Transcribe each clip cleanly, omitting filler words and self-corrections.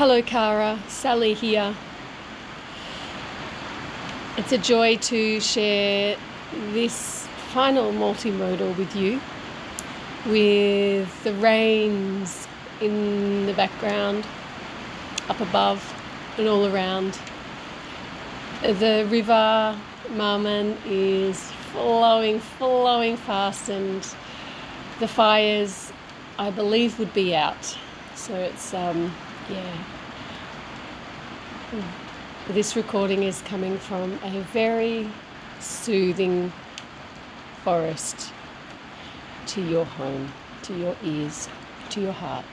Hello Cara, Sally here. It's a joy to share this final multimodal with you, with the rains in the background, up above and all around. The river Marman is flowing fast, and the fires, I believe, would be out. So it's This recording is coming from a very soothing forest to your home, to your ears, to your heart.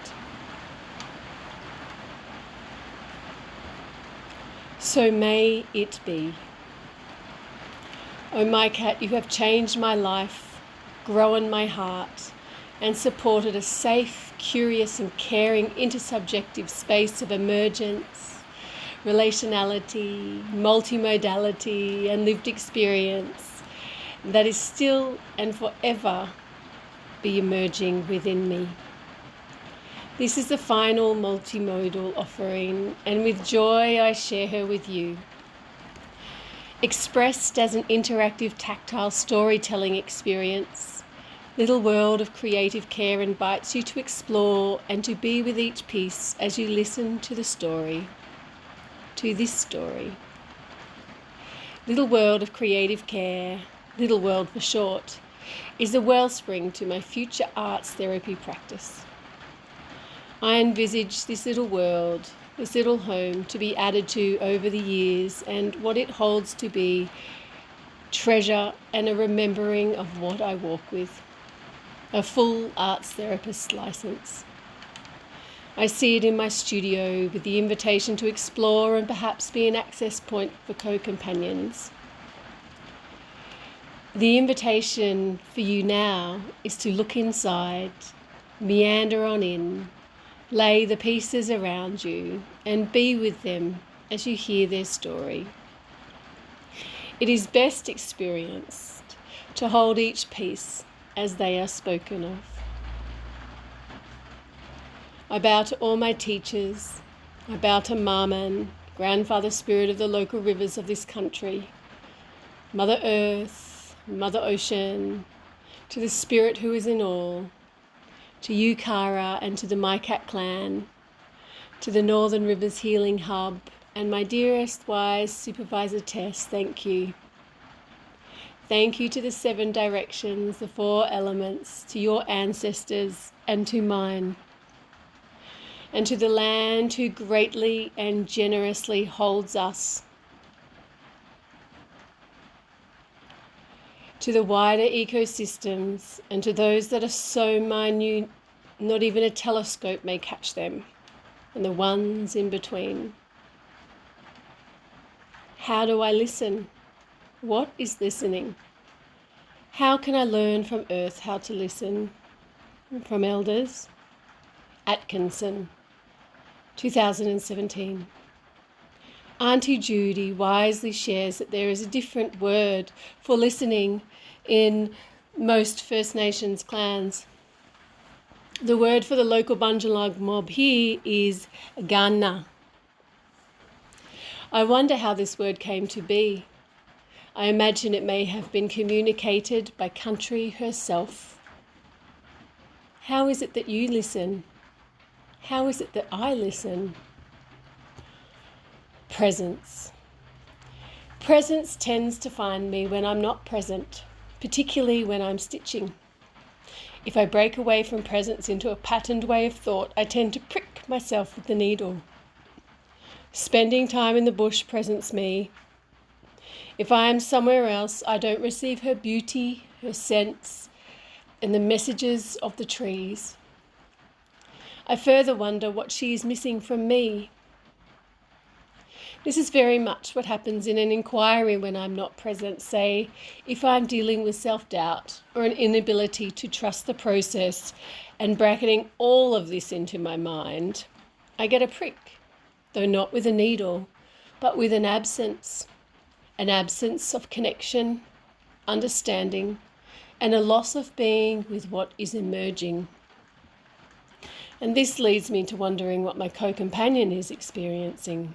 So may it be. Oh my cat, you have changed my life, grown my heart, and supported a safe, curious and caring intersubjective space of emergence, relationality, multimodality and lived experience that is still and forever be emerging within me. This is the final multimodal offering, and with joy I share her with you. Expressed as an interactive tactile storytelling experience, Little World of Creative Care invites you to explore and to be with each piece as you listen to the story, to this story. Little World of Creative Care, Little World for short, is a wellspring to my future arts therapy practice. I envisage this little world, this little home, to be added to over the years, and what it holds to be treasure and a remembering of what I walk with. A full arts therapist license. I see it in my studio with the invitation to explore and perhaps be an access point for co-companions. The invitation for you now is to look inside, meander on in, lay the pieces around you and be with them as you hear their story. It is best experienced to hold each piece as they are spoken of. I bow to all my teachers. I bow to Marman, grandfather spirit of the local rivers of this country, Mother Earth, Mother Ocean, to the spirit who is in all, to you, Cara, and to the MyCat clan, to the Northern Rivers Healing Hub, and my dearest wise supervisor Tess, thank you. Thank you to the 7 directions, the 4 elements, to your ancestors and to mine, and to the land who greatly and generously holds us, to the wider ecosystems and to those that are so minute not even a telescope may catch them, and the ones in between. How do I listen? What is listening? How can I learn from Earth how to listen? From Elders. Atkinson, 2017. Auntie Judy wisely shares that there is a different word for listening in most First Nations clans. The word for the local Bunjalug mob here is Gana. I wonder how this word came to be. I imagine it may have been communicated by Country herself. How is it that you listen? How is it that I listen? Presence. Presence tends to find me when I'm not present, particularly when I'm stitching. If I break away from presence into a patterned way of thought, I tend to prick myself with the needle. Spending time in the bush presents me. If I am somewhere else, I don't receive her beauty, her scents, and the messages of the trees. I further wonder what she is missing from me. This is very much what happens in an inquiry when I'm not present, say, if I'm dealing with self-doubt or an inability to trust the process and bracketing all of this into my mind, I get a prick, though not with a needle, but with an absence of connection, understanding, and a loss of being with what is emerging. And this leads me to wondering what my co-companion is experiencing.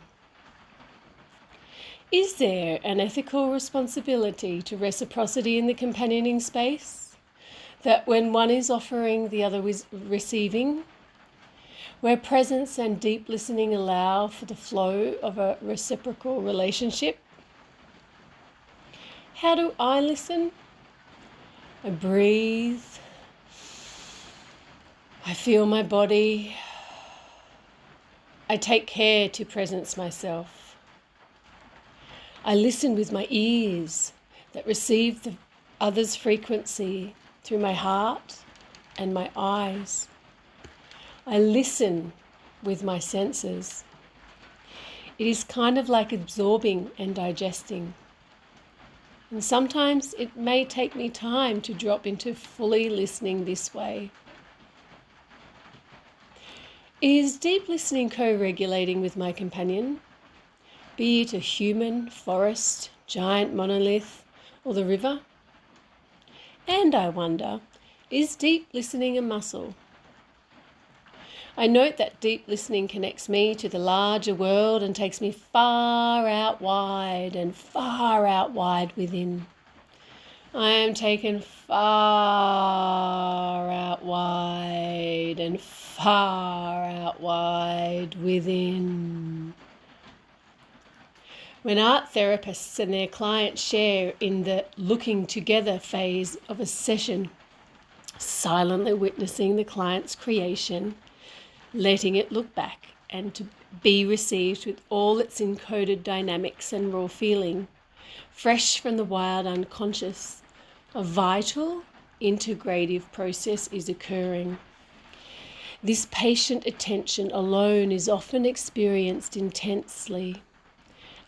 Is there an ethical responsibility to reciprocity in the companioning space? That when one is offering, the other is receiving? Where presence and deep listening allow for the flow of a reciprocal relationship? How do I listen? I breathe. I feel my body. I take care to presence myself. I listen with my ears that receive the other's frequency through my heart and my eyes. I listen with my senses. It is kind of like absorbing and digesting. And sometimes it may take me time to drop into fully listening this way. Is deep listening co-regulating with my companion? Be it a human, forest, giant monolith, or the river? And I wonder, is deep listening a muscle? I note that deep listening connects me to the larger world and takes me far out wide and far out wide within. I am taken far out wide and far out wide within. When art therapists and their clients share in the looking together phase of a session, silently witnessing the client's creation, letting it look back and to be received with all its encoded dynamics and raw feeling, fresh from the wild unconscious, a vital integrative process is occurring. This patient attention alone is often experienced intensely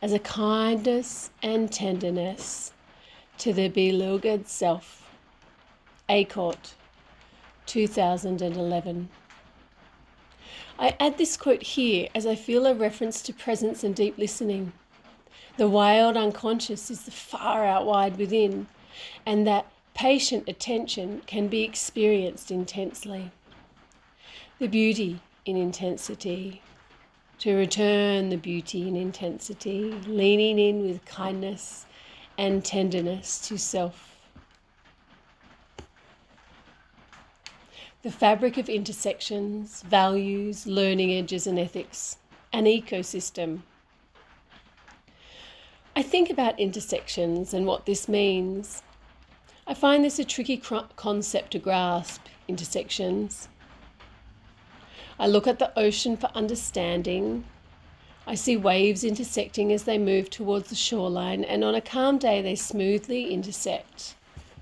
as a kindness and tenderness to the beloved self. Acott, 2011. I add this quote here as I feel a reference to presence and deep listening. The wild unconscious is the far out wide within, and that patient attention can be experienced intensely. The beauty in intensity. To return the beauty in intensity, leaning in with kindness and tenderness to self. The fabric of intersections, values, learning edges and ethics, an ecosystem. I think about intersections and what this means. I find this a tricky concept to grasp, intersections. I look at the ocean for understanding. I see waves intersecting as they move towards the shoreline, and on a calm day they smoothly intersect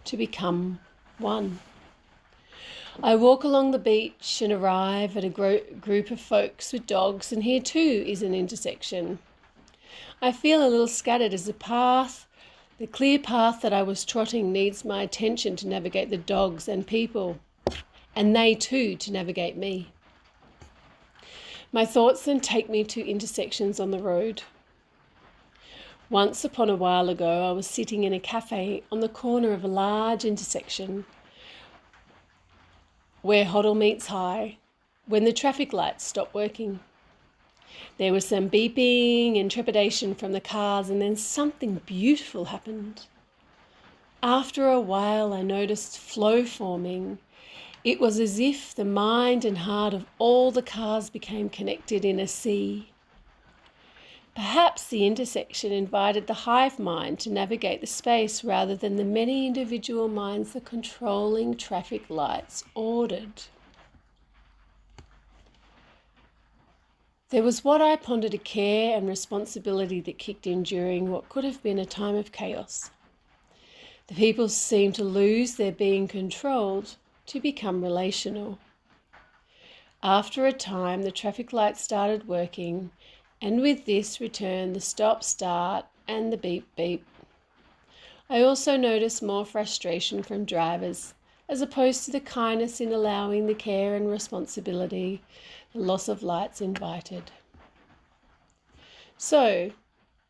to become one. I walk along the beach and arrive at a group of folks with dogs, and here too is an intersection. I feel a little scattered as the clear path that I was trotting needs my attention to navigate the dogs and people, and they too to navigate me. My thoughts then take me to intersections on the road. Once upon a while ago, I was sitting in a cafe on the corner of a large intersection where Hoddle meets High when the traffic lights stopped working. There was some beeping and trepidation from the cars, and then something beautiful happened. After a while, I noticed flow forming. It was as if the mind and heart of all the cars became connected in a sea. Perhaps the intersection invited the hive mind to navigate the space rather than the many individual minds the controlling traffic lights ordered. There was what I pondered a care and responsibility that kicked in during what could have been a time of chaos. The people seemed to lose their being controlled to become relational. After a time, the traffic lights started working, and with this returned the stop-start and the beep-beep. I also noticed more frustration from drivers, as opposed to the kindness in allowing the care and responsibility the loss of lights invited. So,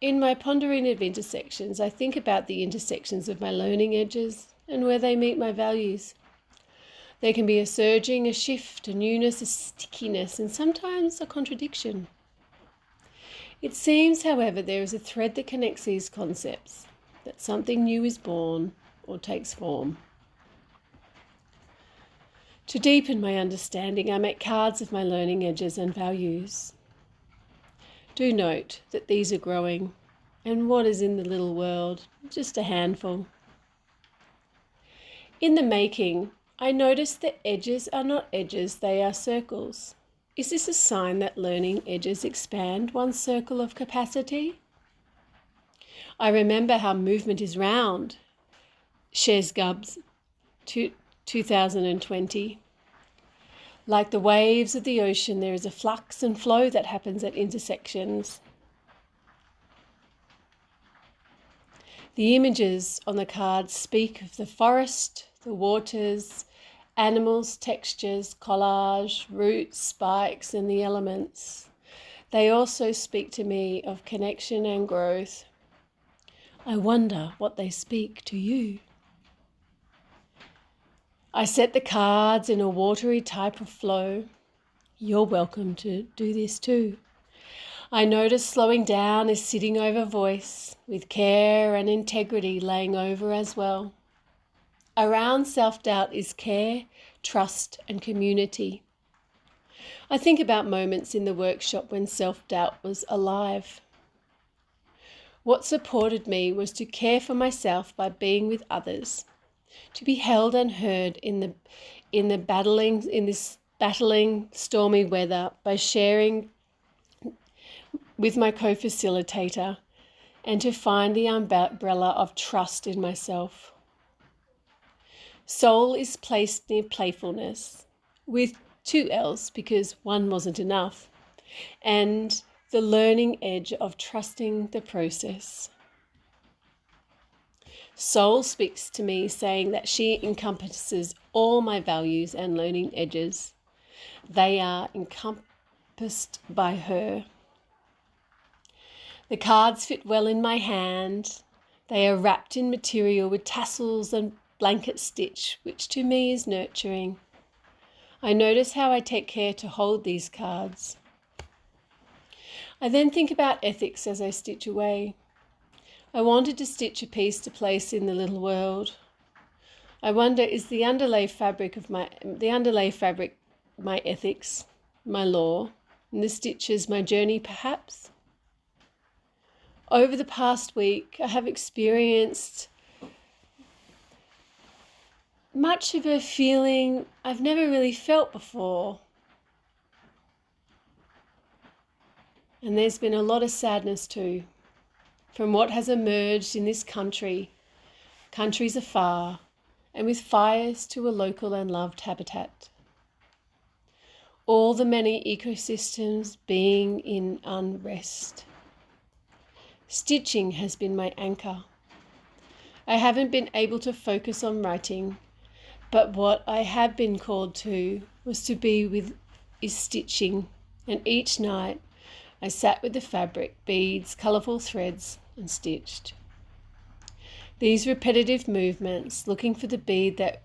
in my pondering of intersections, I think about the intersections of my learning edges and where they meet my values. There can be a surging, a shift, a newness, a stickiness, and sometimes a contradiction. It seems, however, there is a thread that connects these concepts, that something new is born or takes form. To deepen my understanding, I make cards of my learning edges and values. Do note that these are growing, and what is in the little world, just a handful. In the making, I notice that edges are not edges, they are circles. Is this a sign that learning edges expand one's circle of capacity? I remember how movement is round, shares Gubbs, 2020. Like the waves of the ocean, there is a flux and flow that happens at intersections. The images on the cards speak of the forest, the waters, animals, textures, collage, roots, spikes, and the elements. They also speak to me of connection and growth. I wonder what they speak to you. I set the cards in a watery type of flow. You're welcome to do this too. I notice slowing down is sitting over voice, with care and integrity laying over as well. Around self-doubt is care, trust, and community. I think about moments in the workshop when self-doubt was alive. What supported me was to care for myself by being with others, to be held and heard in this battling stormy weather by sharing with my co-facilitator, and to find the umbrella of trust in myself. Soul is placed near playfulness, with 2 L's because 1 wasn't enough, and the learning edge of trusting the process. Soul speaks to me saying that she encompasses all my values and learning edges. They are encompassed by her. The cards fit well in my hand. They are wrapped in material with tassels and blanket stitch, which to me is nurturing. I notice how I take care to hold these cards. I then think about ethics as I stitch away. I wanted to stitch a piece to place in the little world. I wonder, is the underlay fabric my ethics, my law, and the stitches my journey perhaps? Over the past week, I have experienced much of a feeling I've never really felt before. And there's been a lot of sadness too, from what has emerged in this countries afar, and with fires to a local and loved habitat. All the many ecosystems being in unrest. Stitching has been my anchor. I haven't been able to focus on writing, but what I have been called to was to be with is stitching, and each night I sat with the fabric, beads, colourful threads, and stitched. These repetitive movements, looking for the bead that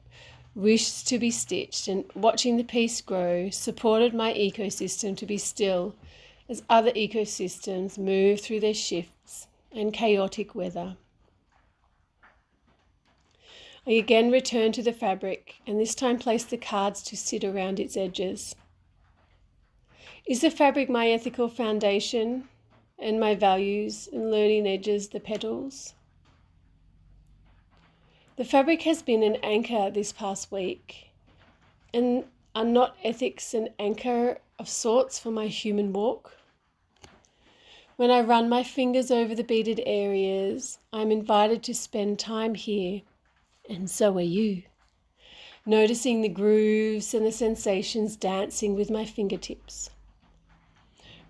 wished to be stitched and watching the piece grow, supported my ecosystem to be still as other ecosystems move through their shifts and chaotic weather. I again returned to the fabric and this time placed the cards to sit around its edges. Is the fabric my ethical foundation and my values and learning edges the petals? The fabric has been an anchor this past week, and are not ethics an anchor of sorts for my human walk? When I run my fingers over the beaded areas, I'm invited to spend time here, and so are you, noticing the grooves and the sensations dancing with my fingertips.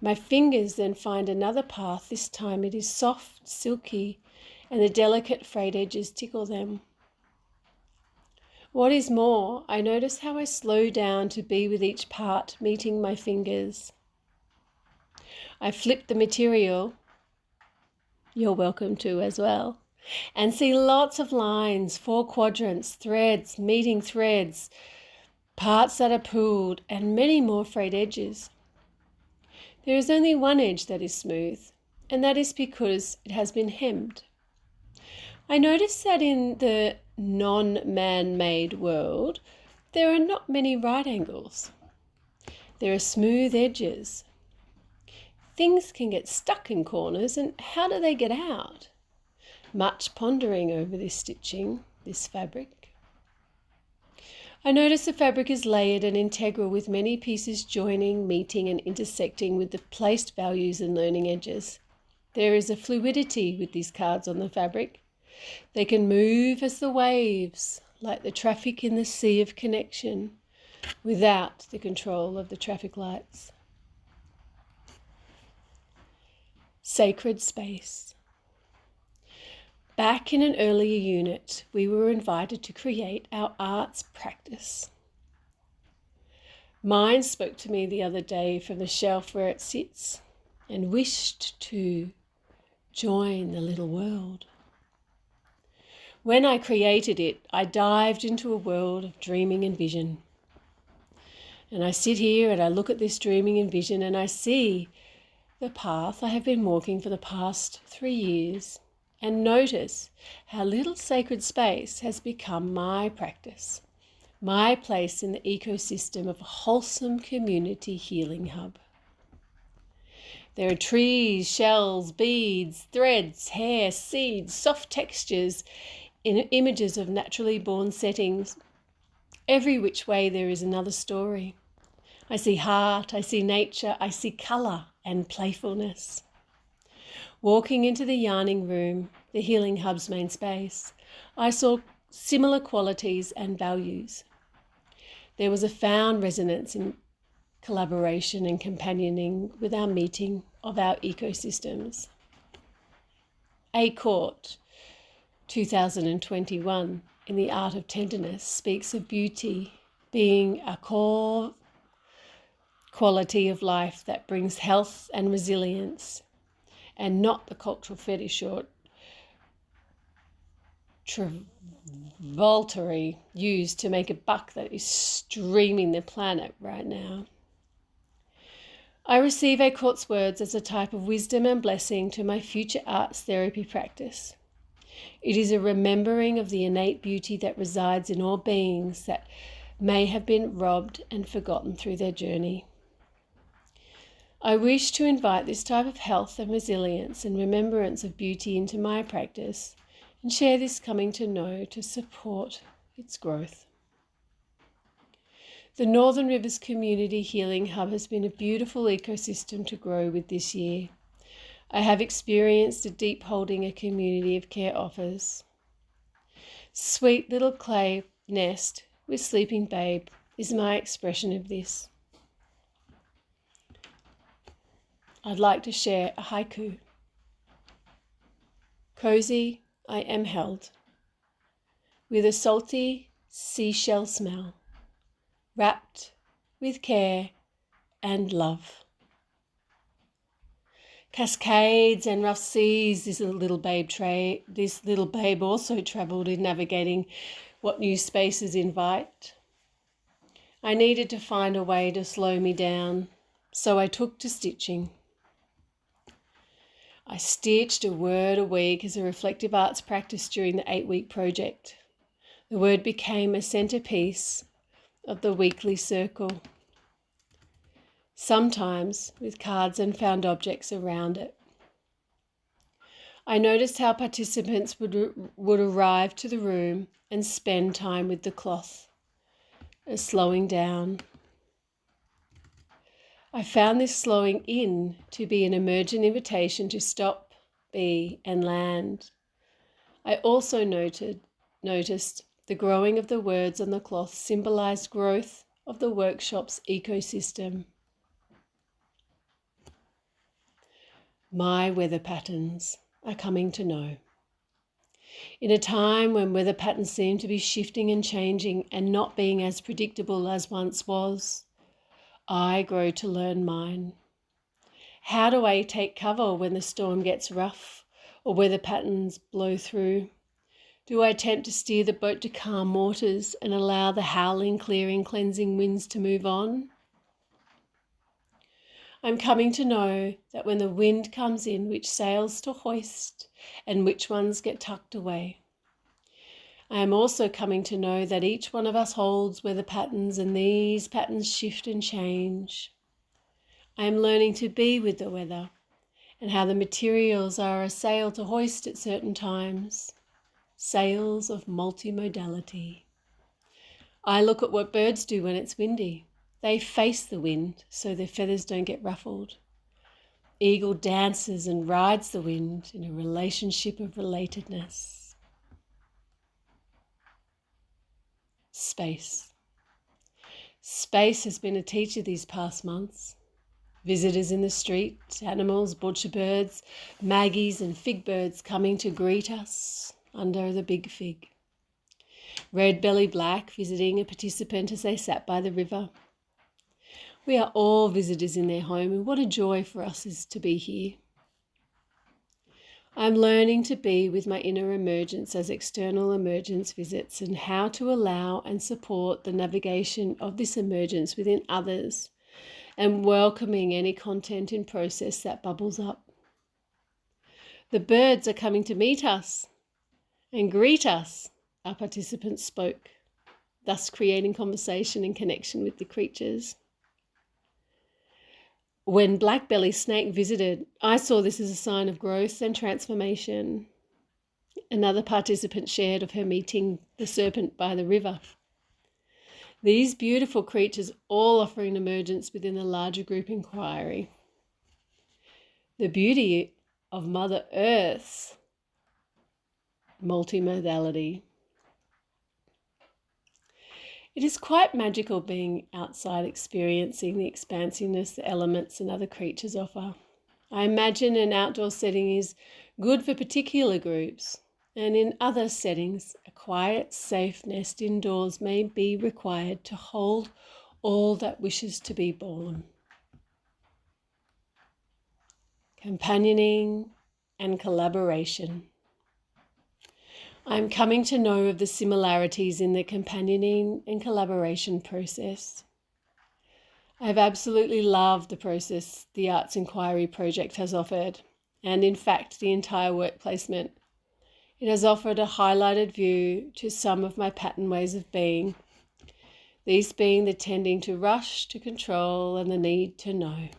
My fingers then find another path. This time it is soft, silky, and the delicate frayed edges tickle them. What is more, I notice how I slow down to be with each part meeting my fingers. I flip the material, you're welcome to as well, and see lots of lines, 4 quadrants, threads, meeting threads, parts that are pulled, and many more frayed edges. There is only one edge that is smooth, and that is because it has been hemmed. I notice that in the non-man-made world, there are not many right angles. There are smooth edges. Things can get stuck in corners, and how do they get out? Much pondering over this stitching, this fabric. I notice the fabric is layered and integral, with many pieces joining, meeting and intersecting with the placed values and learning edges. There is a fluidity with these cards on the fabric. They can move as the waves, like the traffic in the sea of connection, without the control of the traffic lights. Sacred space. Back in an earlier unit, we were invited to create our arts practice. Mine spoke to me the other day from the shelf where it sits and wished to join the little world. When I created it, I dived into a world of dreaming and vision. And I sit here and I look at this dreaming and vision, and I see the path I have been walking for the past 3 years, and notice how little sacred space has become my practice, my place in the ecosystem of a wholesome community healing hub. There are trees, shells, beads, threads, hair, seeds, soft textures, in images of naturally born settings. Every which way there is another story. I see heart, I see nature, I see colour and playfulness. Walking into the yarning room, the healing hub's main space, I saw similar qualities and values. There was a found resonance in collaboration and companioning with our meeting of our ecosystems. A Court, 2021, in the Art of Tenderness, speaks of beauty being a core quality of life that brings health and resilience, and not the cultural fetish or trivoltery used to make a buck that is streaming the planet right now. I receive A Court's words as a type of wisdom and blessing to my future arts therapy practice. It is a remembering of the innate beauty that resides in all beings that may have been robbed and forgotten through their journey. I wish to invite this type of health and resilience and remembrance of beauty into my practice, and share this coming to know to support its growth. The Northern Rivers Community Healing Hub has been a beautiful ecosystem to grow with this year. I have experienced a deep holding a community of care offers. Sweet little clay nest with sleeping babe is my expression of this. I'd like to share a haiku. Cozy, I am held with a salty seashell smell, wrapped with care and love. Cascades and rough seas, this little babe also travelled in navigating what new spaces invite. I needed to find a way to slow me down, so I took to stitching. I stitched a word a week as a reflective arts practice during the 8-week project. The word became a centerpiece of the weekly circle, sometimes with cards and found objects around it. I noticed how participants would arrive to the room and spend time with the cloth, slowing down. I found this slowing in to be an emergent invitation to stop, be, and land. I also noticed the growing of the words on the cloth symbolized growth of the workshop's ecosystem. My weather patterns are coming to know. In a time when weather patterns seem to be shifting and changing and not being as predictable as once was, I grow to learn mine. How do I take cover when the storm gets rough or weather patterns blow through? Do I attempt to steer the boat to calm waters and allow the howling, clearing, cleansing winds to move on? I'm coming to know that when the wind comes in, which sails to hoist and which ones get tucked away. I am also coming to know that each one of us holds weather patterns, and these patterns shift and change. I am learning to be with the weather and how the materials are a sail to hoist at certain times, sails of multimodality. I look at what birds do when it's windy. They face the wind so their feathers don't get ruffled. Eagle dances and rides the wind in a relationship of relatedness. Space. Space has been a teacher these past months. Visitors in the street, animals, butcher birds, maggies and fig birds coming to greet us under the big fig. Red belly black visiting a participant as they sat by the river. We are all visitors in their home, and what a joy for us is to be here. I'm learning to be with my inner emergence as external emergence visits, and how to allow and support the navigation of this emergence within others, and welcoming any content in process that bubbles up. The birds are coming to meet us and greet us, our participants spoke, thus creating conversation and connection with the creatures. When Black-belly Snake visited, I saw this as a sign of growth and transformation. Another participant shared of her meeting the serpent by the river. These beautiful creatures all offering emergence within the larger group inquiry. The beauty of Mother Earth's multimodality. It is quite magical being outside, experiencing the expansiveness the elements and other creatures offer. I imagine an outdoor setting is good for particular groups, and in other settings, a quiet, safe nest indoors may be required to hold all that wishes to be born. Companioning and collaboration. I am coming to know of the similarities in the companioning and collaboration process. I have absolutely loved the process the Arts Inquiry Project has offered, and in fact the entire work placement. It has offered a highlighted view to some of my pattern ways of being, these being the tending to rush, to control, and the need to know.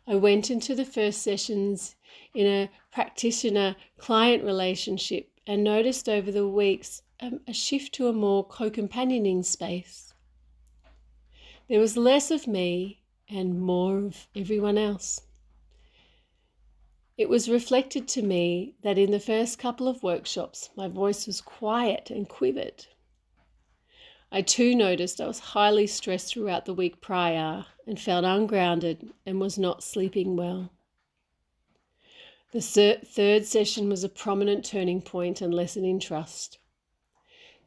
I went into the first sessions in a practitioner-client relationship and noticed over the weeks a shift to a more co-companioning space. There was less of me and more of everyone else. It was reflected to me that in the first couple of workshops, my voice was quiet and quivered. I too noticed I was highly stressed throughout the week prior and felt ungrounded and was not sleeping well. The third session was a prominent turning point and lesson in trust.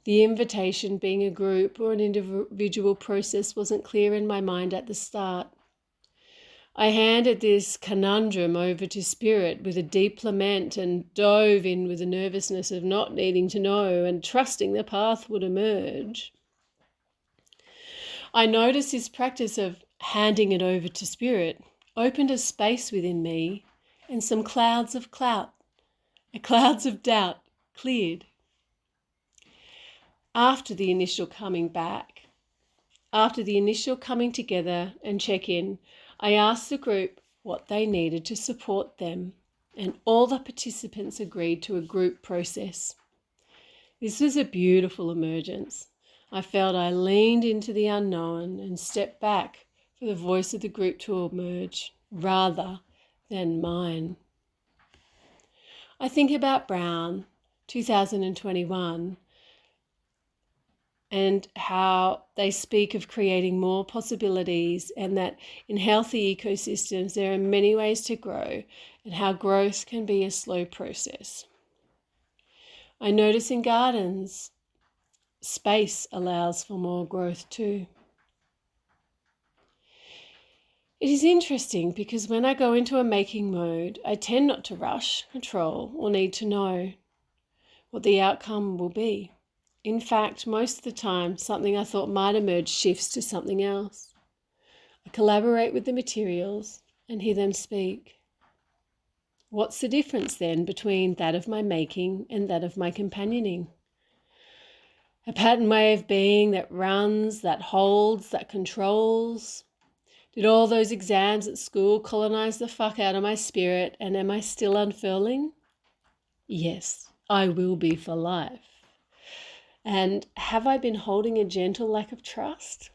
The invitation, being a group or an individual process, wasn't clear in my mind at the start. I handed this conundrum over to Spirit with a deep lament and dove in with the nervousness of not needing to know and trusting the path would emerge. I noticed this practice of handing it over to Spirit opened a space within me, and some clouds of doubt cleared. After the initial coming together and check-in, I asked the group what they needed to support them, and all the participants agreed to a group process. This was a beautiful emergence. I felt I leaned into the unknown and stepped back for the voice of the group to emerge, rather than mine. I think about Brown, 2021, and how they speak of creating more possibilities, and that in healthy ecosystems there are many ways to grow, and how growth can be a slow process. I notice in gardens, space allows for more growth too. It is interesting because when I go into a making mode, I tend not to rush, control, or need to know. what the outcome will be. In fact, most of the time, something I thought might emerge shifts to something else. I collaborate with the materials and hear them speak. What's the difference then between that of my making and that of my companioning? A pattern way of being that runs, that holds, that controls. Did all those exams at school colonize the fuck out of my spirit, and am I still unfurling? Yes, I will be for life. And have I been holding a gentle lack of trust?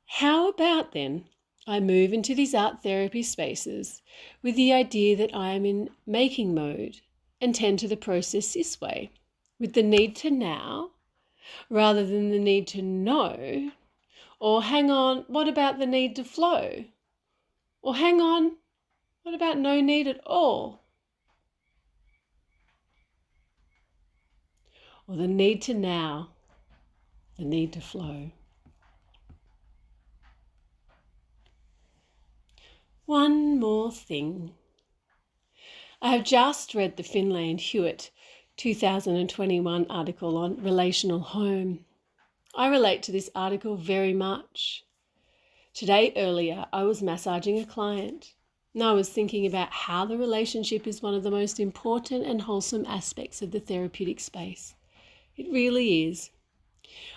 How about then I move into these art therapy spaces with the idea that I am in making mode and tend to the process this way, with the need to now rather than the need to know, or hang on, what about the need to flow? Or hang on, what about no need at all? Or the need to now, the need to flow. One more thing. I have just read the Finlay and Hewitt 2021 article on relational home. I relate to this article very much. Today earlier, I was massaging a client, and I was thinking about how the relationship is one of the most important and wholesome aspects of the therapeutic space. It really is.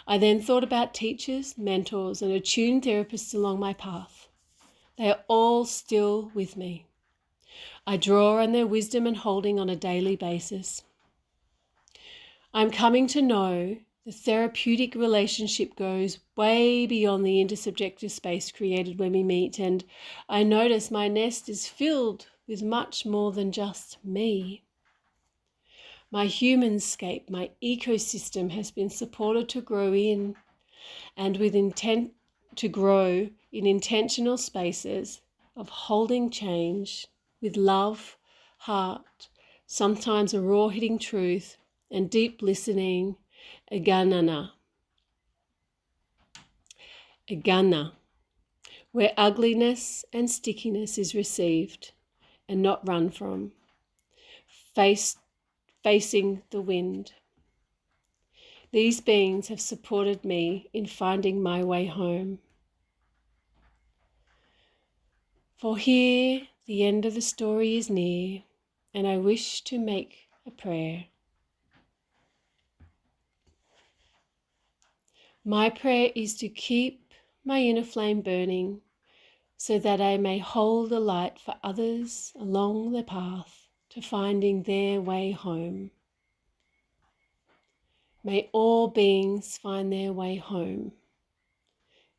I then thought about teachers, mentors, and attuned therapists along my path. They are all still with me. I draw on their wisdom and holding on a daily basis. I'm coming to know the therapeutic relationship goes way beyond the intersubjective space created when we meet, and I notice my nest is filled with much more than just me. My humanscape, my ecosystem has been supported to grow in, and with intent to grow in intentional spaces of holding change with love, heart, sometimes a raw hitting truth, and deep listening, agana, where ugliness and stickiness is received and not run from, facing the wind. These beings have supported me in finding my way home. For here the end of the story is near, and I wish to make a prayer. My prayer is to keep my inner flame burning so that I may hold the light for others along the path to finding their way home. May all beings find their way home.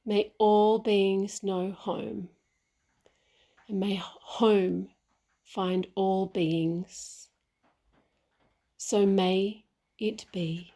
May all beings know home. And may home find all beings. So may it be.